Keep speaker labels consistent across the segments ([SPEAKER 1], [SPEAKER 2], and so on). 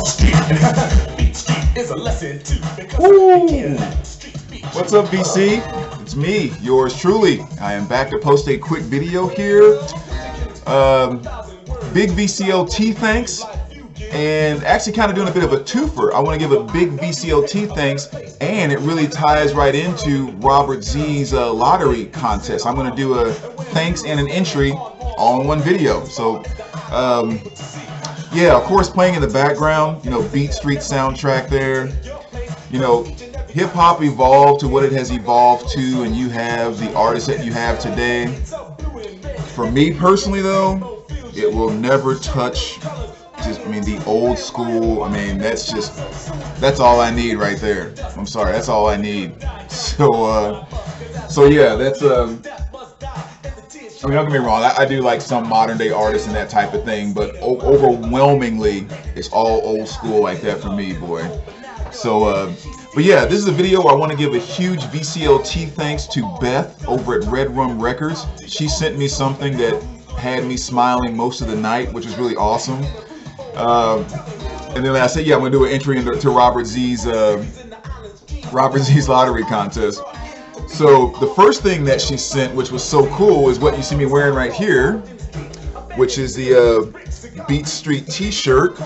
[SPEAKER 1] Woo! What's up, VC? It's me, yours truly. I am back to post a quick video here. Big VCLT thanks, and actually kind of doing a bit of a twofer. I want to give a big VCLT thanks, and it really ties right into Robert Z's lottery contest. I'm going to do a thanks and an entry all in one video. So, yeah, of course, playing in the background, you know, Beat Street soundtrack there. You know, hip hop evolved to what it has evolved to, and you have the artists that you have today. For me personally, though, it will never touch the old school. That's all I need right there. I'm sorry, that's all I need. So yeah, that's don't get me wrong, I do like some modern day artists and that type of thing, but overwhelmingly it's all old school like that for me, boy. So but yeah, this is a video where I want to give a huge VCLT thanks to Beth over at Redrum Records. She sent me something that had me smiling most of the night, which is really awesome. And then I said, yeah, I'm gonna do an entry into Robert Z's lottery contest. So the first thing that she sent, which was so cool, is what you see me wearing right here, which is the Beat Street t-shirt.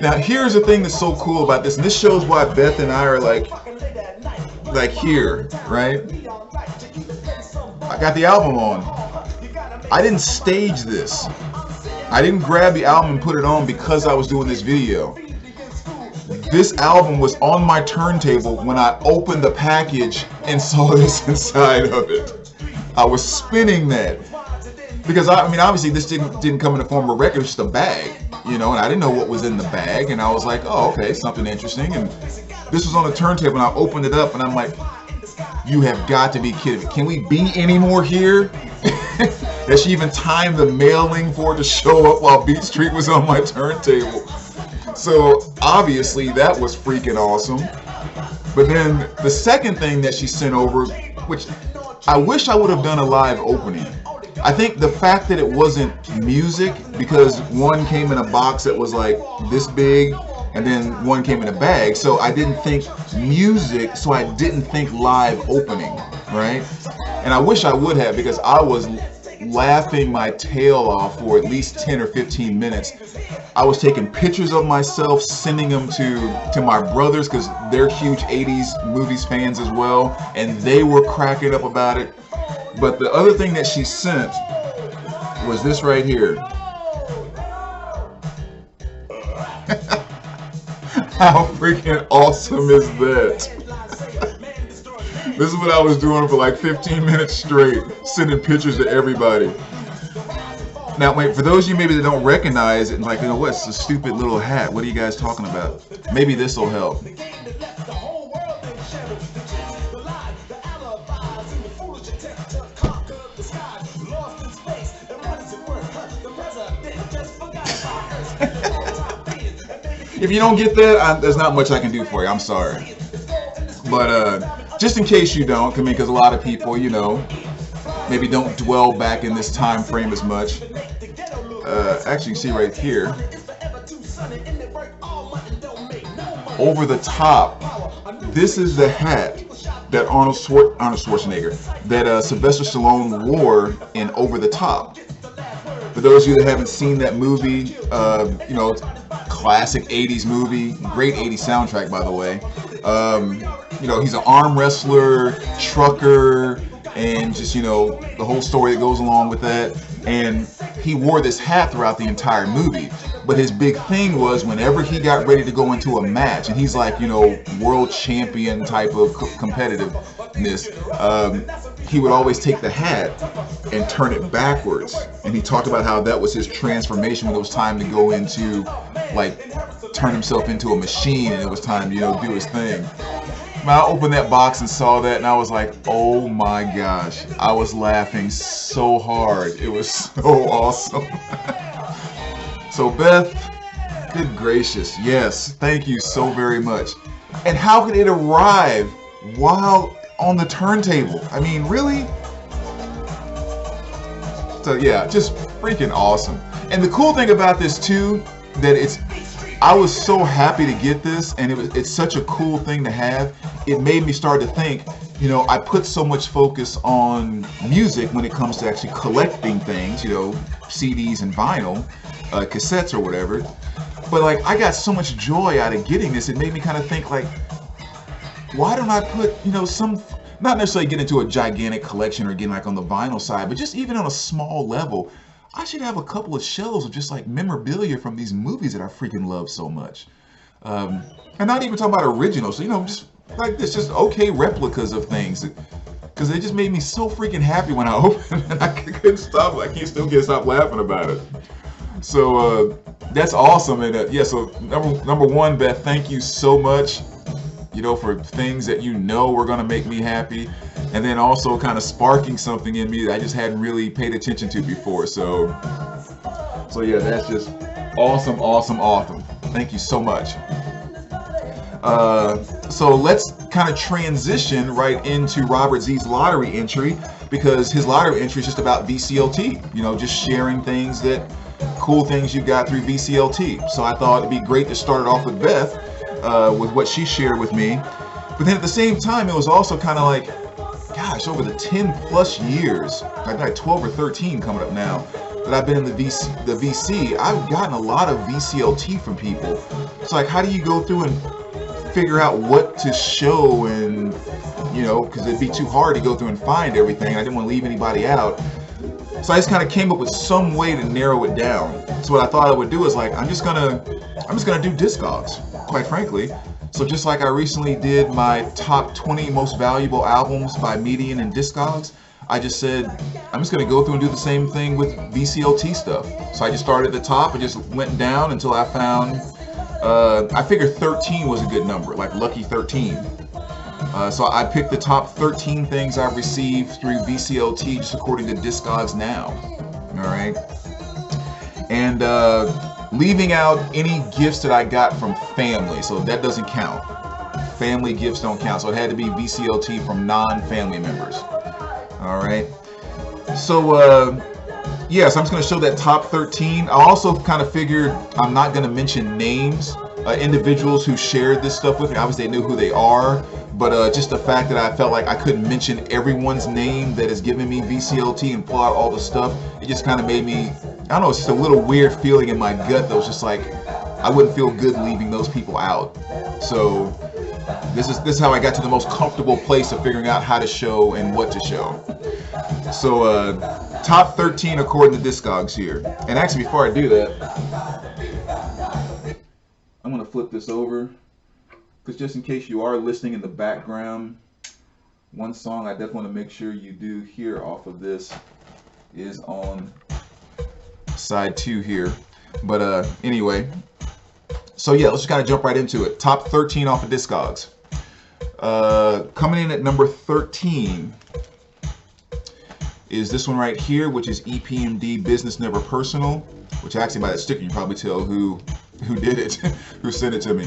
[SPEAKER 1] Now here's the thing that's so cool about this, and this shows why Beth and I are like here, right? I got the album on. I didn't stage this. I didn't grab the album and put it on because I was doing this video. This album was on my turntable when I opened the package and saw this inside of it. I was spinning that because obviously this didn't come in the form of a record, it's just a bag, you know, and I didn't know what was in the bag, and I was like, oh, okay, something interesting. And this was on the turntable, and I opened it up, and I'm like, you have got to be kidding me. Can we be any more here? That she even timed the mailing for it to show up while Beat Street was on my turntable. So obviously that was freaking awesome. But then the second thing that she sent over, which I wish I would have done a live opening. I think the fact that it wasn't music, because one came in a box that was like this big, and then one came in a bag, so I didn't think music, so I didn't think live opening, right? And I wish I would have, because I was laughing my tail off for at least 10 or 15 minutes. I was taking pictures of myself, sending them to my brothers, because they're huge 80s movies fans as well, and they were cracking up about it. But the other thing that she sent was this right here. How freaking awesome is that? This is what I was doing for like 15 minutes straight, sending pictures to everybody. Now, wait, for those of you maybe that don't recognize it, and like, you know what, it's a stupid little hat. What are you guys talking about? Maybe this will help. If you don't get that, there's not much I can do for you. I'm sorry. But just in case you don't, because a lot of people, you know, maybe don't dwell back in this time frame as much. Actually, you see right here, over the top, this is the hat that Arnold Schwarzenegger, that Sylvester Stallone wore in Over the Top. For those of you that haven't seen that movie, you know, classic 80s movie, great 80s soundtrack, by the way. You know, he's an arm wrestler, trucker, and just, you know, the whole story that goes along with that. And he wore this hat throughout the entire movie. But his big thing was whenever he got ready to go into a match, and he's like, you know, world champion type of competitiveness, he would always take the hat and turn it backwards. And he talked about how that was his transformation when it was time to go into, like, turn himself into a machine, and it was time to, you know, do his thing. I opened that box and saw that, and I was like, oh my gosh. I was laughing so hard. It was so awesome. So Beth, good gracious, yes, thank you so very much. And how could it arrive while on the turntable? I mean, really? So yeah, just freaking awesome. And the cool thing about this too, that I was so happy to get this, and it's such a cool thing to have. It made me start to think, you know, I put so much focus on music when it comes to actually collecting things, you know, CDs and vinyl, cassettes or whatever. But like, I got so much joy out of getting this. It made me kind of think like, why don't I put, you know, some, not necessarily get into a gigantic collection or get like on the vinyl side, but just even on a small level, I should have a couple of shelves of just like memorabilia from these movies that I freaking love so much. And not even talking about originals, so, you know, just like this, just okay replicas of things. Because it just made me so freaking happy when I opened it, and I couldn't stop. I still can't stop laughing about it. So that's awesome. And yeah, so number one, Beth, thank you so much, you know, for things that you know were going to make me happy. And then also kind of sparking something in me that I just hadn't really paid attention to before. So yeah, that's just awesome, awesome, awesome. Thank you so much. So let's kind of transition right into Robert Z's lottery entry, because his lottery entry is just about VCLT, you know, just sharing things cool things you got through VCLT. So I thought it'd be great to start it off with Beth, with what she shared with me. But then at the same time, it was also kind of like, gosh, over the 10 plus years, like 12 or 13 coming up now, that I've been in the VC, I've gotten a lot of VCLT from people. It's like, how do you go through and figure out what to show? And, you know, because it'd be too hard to go through and find everything. I didn't want to leave anybody out. So I just kind of came up with some way to narrow it down. So what I thought I would do is like, I'm just gonna do Discogs, quite frankly. So just like I recently did my top 20 most valuable albums by Median and Discogs, I just said, I'm just gonna go through and do the same thing with VCLT stuff. So I just started at the top and just went down until I found, I figured 13 was a good number, like lucky 13. So I picked the top 13 things I've received through VCLT just according to Discogs now. All right. And leaving out any gifts that I got from family, so that doesn't count. Family gifts don't count, so it had to be VCLT from non-family members. All right. So yeah, so I'm just going to show that top 13. I also kind of figured I'm not going to mention names, individuals who shared this stuff with me. Obviously, they knew who they are, but just the fact that I felt like I couldn't mention everyone's name that is giving me VCLT and pull out all the stuff, it just kind of made me, I don't know, it's just a little weird feeling in my gut that was just like, I wouldn't feel good leaving those people out. So this is how I got to the most comfortable place of figuring out how to show and what to show. So top 13 according to Discogs here. And actually, before I do that, I'm going to flip this over, because just in case you are listening in the background, one song I definitely want to make sure you do hear off of this is on side 2 here. But anyway, so yeah, let's just kind of jump right into it. Top 13 off of Discogs. Coming in at number 13 is this one right here, which is EPMD Business Never Personal, which actually by that sticker you can probably tell who did it, who sent it to me.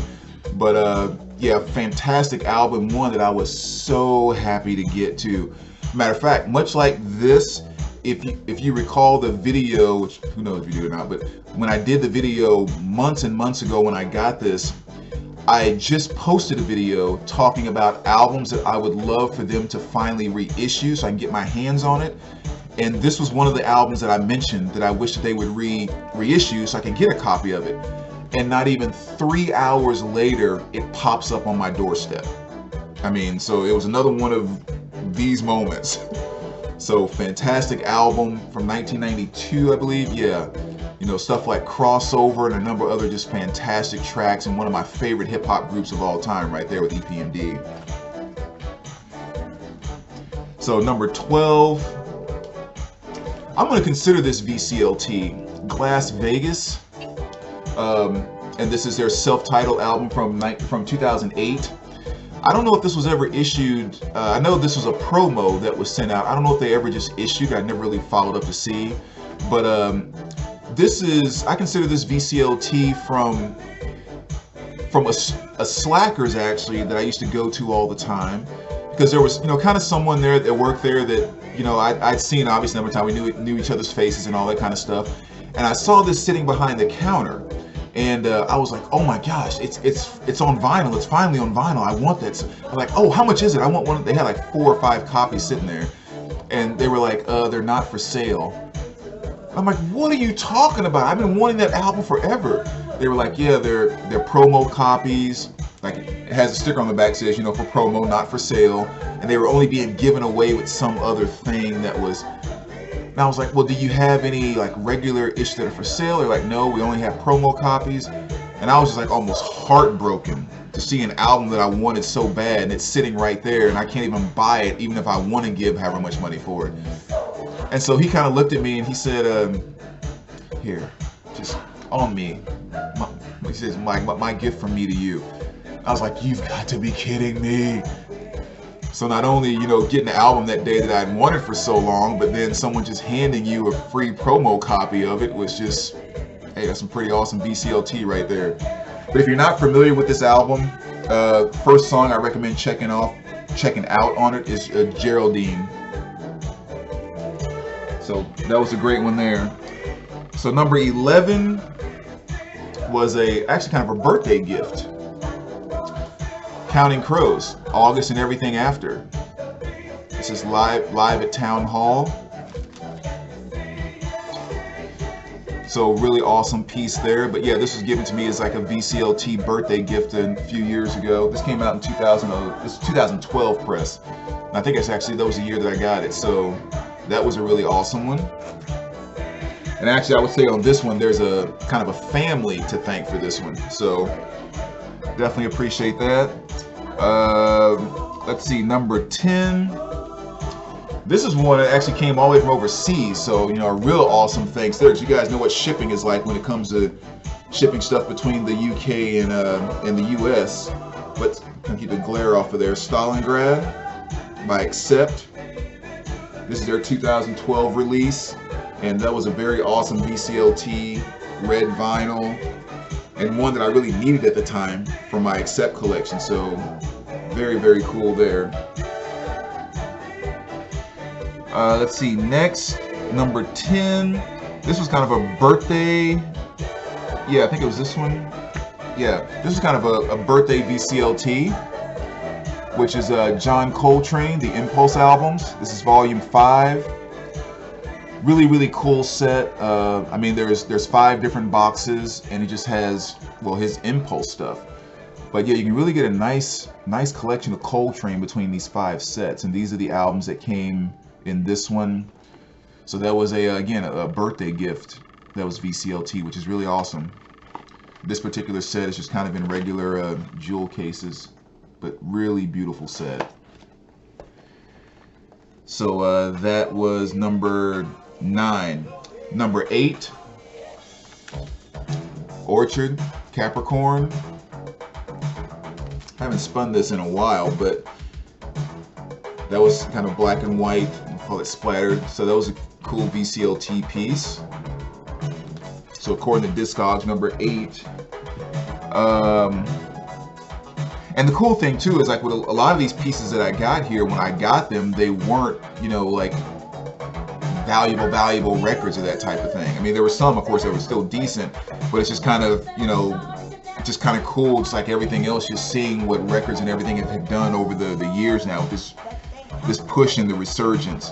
[SPEAKER 1] But yeah, fantastic album, one that I was so happy to get to. Matter of fact, much like this, if you recall the video, which who knows if you do or not, but when I did the video months and months ago when I got this, I just posted a video talking about albums that I would love for them to finally reissue so I can get my hands on it. And this was one of the albums that I mentioned that I wish that they would reissue so I can get a copy of it. And not even 3 hours later, it pops up on my doorstep. I mean, so it was another one of these moments. So fantastic album from 1992, I believe. Yeah, you know, stuff like Crossover and a number of other just fantastic tracks, and one of my favorite hip hop groups of all time right there with EPMD. So number 12, I'm going to consider this VCLT, Glass Vegas. And this is their self-titled album from 2008. I don't know if this was ever issued. I know this was a promo that was sent out. I don't know if they ever just issued. I never really followed up to see. But I consider this VCLT from a Slackers actually that I used to go to all the time, because there was, you know, kind of someone there that worked there that, you know, I'd seen obviously every time we knew each other's faces and all that kind of stuff. And I saw this sitting behind the counter. And I was like, oh my gosh, it's on vinyl. It's finally on vinyl. I want that. So I'm like, oh, how much is it? I want one. They had like 4 or 5 copies sitting there, and they were like, they're not for sale. I'm like, what are you talking about? I've been wanting that album forever. They were like, yeah, they're promo copies. Like, it has a sticker on the back that says, you know, for promo, not for sale. And they were only being given away with some other thing that was. And I was like, well, do you have any like regular ish that are for sale? They're like, no, we only have promo copies. And I was just like almost heartbroken to see an album that I wanted so bad, and it's sitting right there, and I can't even buy it, even if I want to give however much money for it. And so he kind of looked at me and he said, here, just on me. He says, my gift from me to you. I was like, you've got to be kidding me. So not only, you know, getting the album that day that I'd wanted for so long, but then someone just handing you a free promo copy of it was just, hey, that's some pretty awesome VCLT right there. But if you're not familiar with this album, first song I recommend checking out on it is Geraldine. So that was a great one there. So number 11 was actually kind of a birthday gift. Counting Crows, August and Everything After. This is live at Town Hall. So really awesome piece there. But yeah, this was given to me as like a VCLT birthday gift a few years ago. This came out in 2012 press. And I think that was the year that I got it. So that was a really awesome one. And actually, I would say on this one, there's a kind of a family to thank for this one. So definitely appreciate that. Let's see, number 10. This is one that actually came all the way from overseas. So, you know, a real awesome thanks there. Because you guys know what shipping is like when it comes to shipping stuff between the UK and the US. But I'll keep the glare off of there. Stalingrad by Accept. This is their 2012 release. And that was a very awesome VCLT red vinyl, and one that I really needed at the time for my Accept collection. So very, very cool there. Let's see, next, number 10. This was kind of a birthday. Yeah, I think it was this one. Yeah, this is kind of a birthday VCLT, which is John Coltrane, the Impulse albums. This is volume 5. Really, really cool set. I mean, there's 5 different boxes, and it just has, well, his Impulse stuff. But yeah, you can really get a nice collection of Coltrane between these 5 sets, and these are the albums that came in this one. So that was again a birthday gift. That was VCLT, which is really awesome. This particular set is just kind of in regular jewel cases, but really beautiful set. So that was number 9. Number 8, Orchard, Capricorn. I haven't spun this in a while, but that was kind of black and white, we'll call it splattered. So that was a cool VCLT piece. So according to Discogs, number 8. And the cool thing too is, like, with a lot of these pieces that I got here, when I got them, they weren't, you know, like valuable records or that type of thing. I mean, there were some, of course, that were still decent, but it's just kind of, you know, just kind of cool, just like everything else, just seeing what records and everything have done over the years now with this push and the resurgence.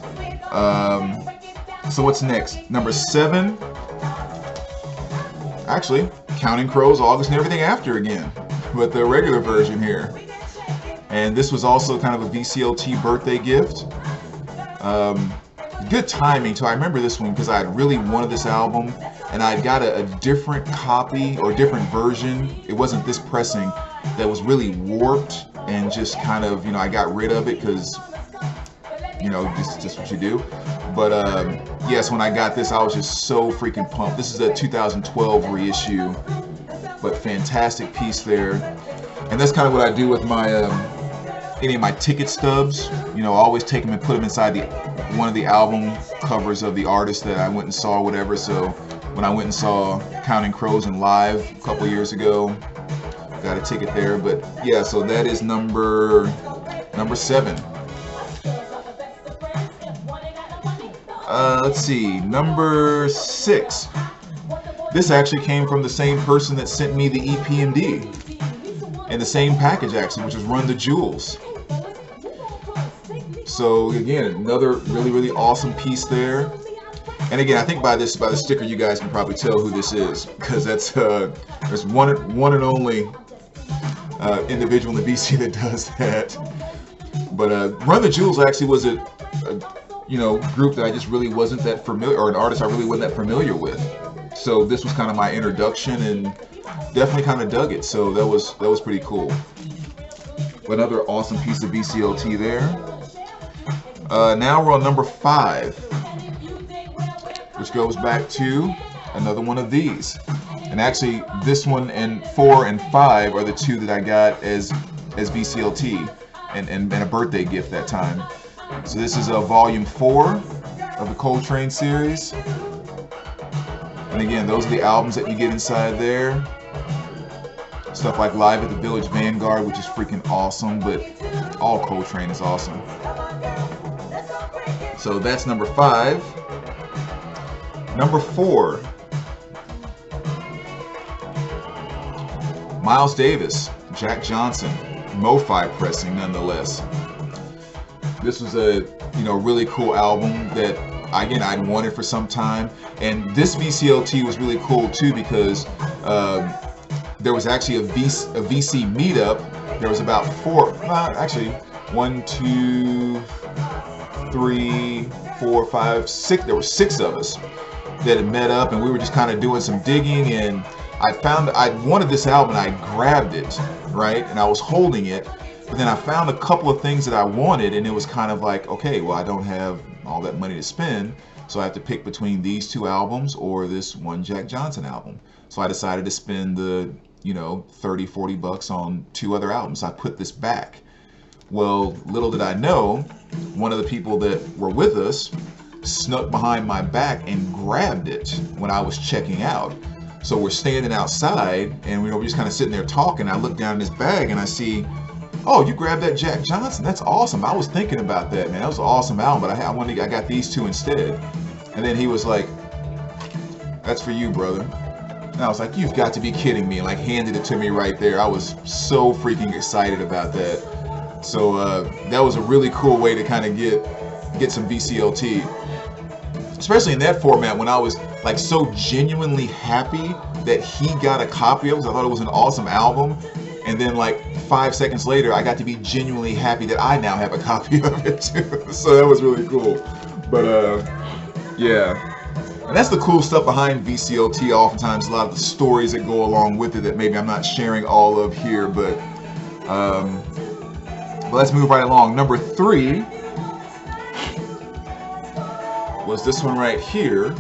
[SPEAKER 1] So what's next? Number 7. Actually, Counting Crows, August and Everything After again, but the regular version here. And this was also kind of a VCLT birthday gift. Good timing too. I remember this one because I had really wanted this album, and I got a different copy or different version. It wasn't this pressing, that was really warped and just kind of, you know, I got rid of it because, you know, just what you do. But yes, when I got this, I was just so freaking pumped. This is a 2012 reissue, but fantastic piece there. And that's kind of what I do with my any of my ticket stubs. You know, I always take them and put them inside one of the album covers of the artist that I went and saw, or whatever. So when I went and saw Counting Crows in live a couple years ago, got a ticket there. But yeah, so that is number 7. Let's see, number 6. This actually came from the same person that sent me the EPMD. In the same package actually, which was Run the Jewels. So again, another really awesome piece there. And again, I think by the sticker you guys can probably tell who this is, because that's there's one and only individual in the BC that does that. But Run the Jewels actually was a group that I just really wasn't that familiar, or an artist I really wasn't that familiar with. So this was kind of my introduction, and definitely kind of dug it. So that was pretty cool. Another awesome piece of VCLT there. Now we're on number 5, which goes back to another one of these. And actually, this one and 4 and 5 are the 2 that I got as VCLT and a birthday gift that time. So this is volume 4 of the Coltrane series. And again, those are the albums that you get inside there. Stuff like Live at the Village Vanguard, which is freaking awesome, but all Coltrane is awesome. So that's number 5. Number 4, Miles Davis, Jack Johnson, MoFi pressing nonetheless. This was a really cool album that again I'd wanted for some time, and this VCLT was really cool too because there was actually a VC meetup. There was about 1, 2, 3, 4, 5, 6. There were 6 of us that had met up, and we were just kind of doing some digging, and I wanted this album, and I grabbed it, right, and I was holding it, but then I found a couple of things that I wanted, and it was kind of like, okay, well, I don't have all that money to spend, so I have to pick between these 2 albums or this one Jack Johnson album. So I decided to spend the 30, 40 bucks on 2 other albums. I put this back. Well, little did I know, one of the people that were with us snuck behind my back and grabbed it when I was checking out. So we're standing outside, and we're just kind of sitting there talking. I look down in his bag and I see, oh, you grabbed that Jack Johnson? That's awesome. I was thinking about that, man. That was an awesome album, but I got these 2 instead. And then he was like, that's for you, brother. And I was like, you've got to be kidding me, and like handed it to me right there. I was so freaking excited about that. So that was a really cool way to kind of get some VCLT, especially in that format when I was like so genuinely happy that he got a copy of it. I thought it was an awesome album, and then like 5 seconds later I got to be genuinely happy that I now have a copy of it too. So that was really cool. But yeah, and that's the cool stuff behind VCLT. Oftentimes a lot of the stories that go along with it that maybe I'm not sharing all of here, but let's move right along. Number 3 was this one right here,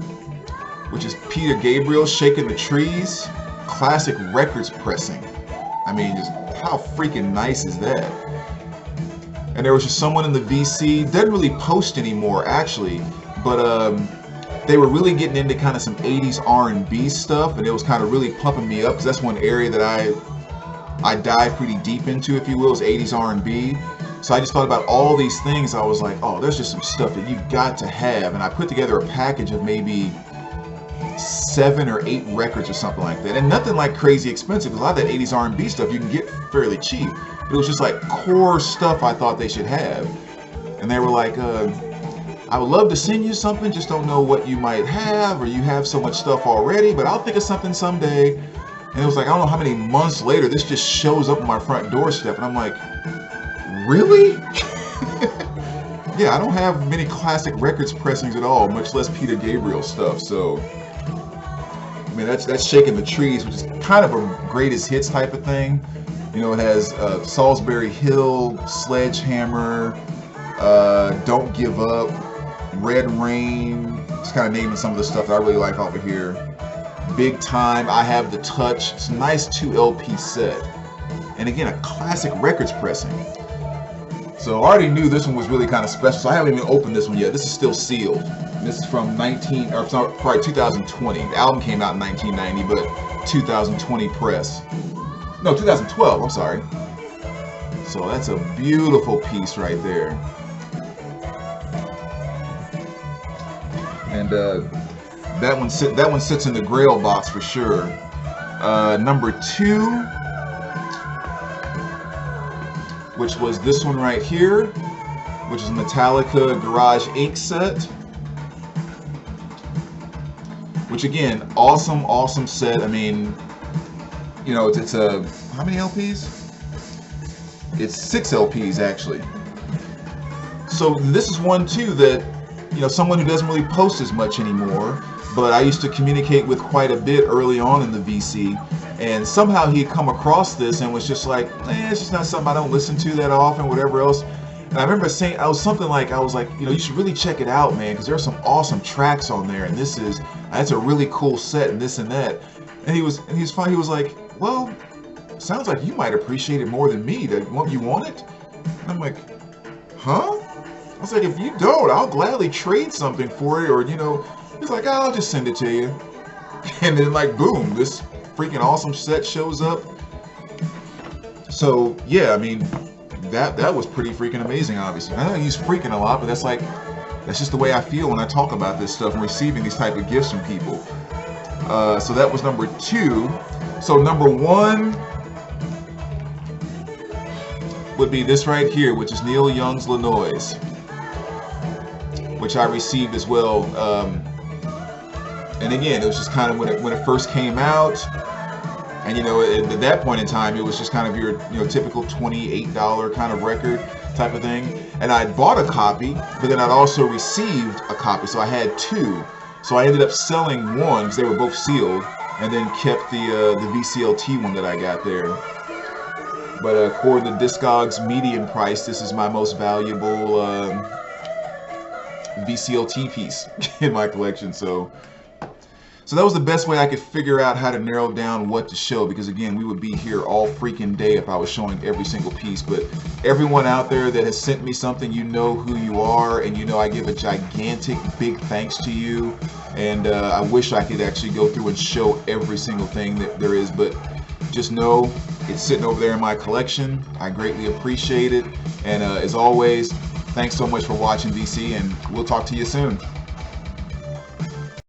[SPEAKER 1] which is Peter Gabriel, Shaking the Trees, classic records pressing. I mean, just how freaking nice is that? And there was just someone in the VC, doesn't really post anymore actually, but they were really getting into kind of some 80s R&B stuff, and it was kind of really pumping me up, because that's one area that I dive pretty deep into, if you will, is 80s R&B. So I just thought about all these things. I was like, oh, there's just some stuff that you've got to have. And I put together a package of maybe 7 or 8 records or something like that. And nothing like crazy expensive, because a lot of that 80s R&B stuff you can get fairly cheap. But it was just like core stuff I thought they should have. And they were like, I would love to send you something, just don't know what you might have, or you have so much stuff already, but I'll think of something someday. And it was like, I don't know how many months later, this just shows up on my front doorstep. And I'm like, really? Yeah, I don't have many classic records pressings at all, much less Peter Gabriel stuff. So, I mean, that's Shaking the Trees, which is kind of a greatest hits type of thing. You know, it has Salisbury Hill, Sledgehammer, Don't Give Up, Red Rain. Just kind of naming some of the stuff that I really like off of here. Big Time, I Have the Touch. It's a nice 2 LP set. And again, a classic records pressing. So I already knew this one was really kind of special, so I haven't even opened this one yet. This is still sealed. This is from probably 2020. The album came out in 1990, but 2020 press. No, 2012, I'm sorry. So that's a beautiful piece right there. And That one sits in the Grail box for sure. Number 2, which was this one right here, which is Metallica Garage Inc. set. Which again, awesome set. I mean, you know, it's a, how many LPs? It's 6 LPs actually. So this is one too that, you know, someone who doesn't really post as much anymore, but I used to communicate with quite a bit early on in the VC, and somehow he had come across this and was just like, it's just not something I don't listen to that often, whatever else. And I remember saying, I was like, you know, you should really check it out, man, because there are some awesome tracks on there, and that's a really cool set, and this and that. And he was fine. He was like, well, sounds like you might appreciate it more than me. You want it? And I'm like, huh? I was like, if you don't, I'll gladly trade something for it, or, you know. He's like, I'll just send it to you. And then, like, boom, this freaking awesome set shows up. So yeah, I mean, that was pretty freaking amazing. Obviously, I don't use freaking a lot, but that's just the way I feel when I talk about this stuff and receiving these type of gifts from people. So that was number 2. So number 1 would be this right here, which is Neil Young's Lanois, which I received as well. And again, it was just kind of when it first came out, and you know, at that point in time, it was just kind of your, you know, typical $28 kind of record type of thing. And I bought a copy, but then I'd also received a copy, so I had 2. So I ended up selling one because they were both sealed, and then kept the VCLT one that I got there. But according to Discogs median price, this is my most valuable VCLT piece in my collection. So that was the best way I could figure out how to narrow down what to show, because again, we would be here all freaking day if I was showing every single piece. But everyone out there that has sent me something, you know who you are, and you know I give a gigantic big thanks to you. And I wish I could actually go through and show every single thing that there is, but just know it's sitting over there in my collection. I greatly appreciate it. And as always, thanks so much for watching, VC, and we'll talk to you soon.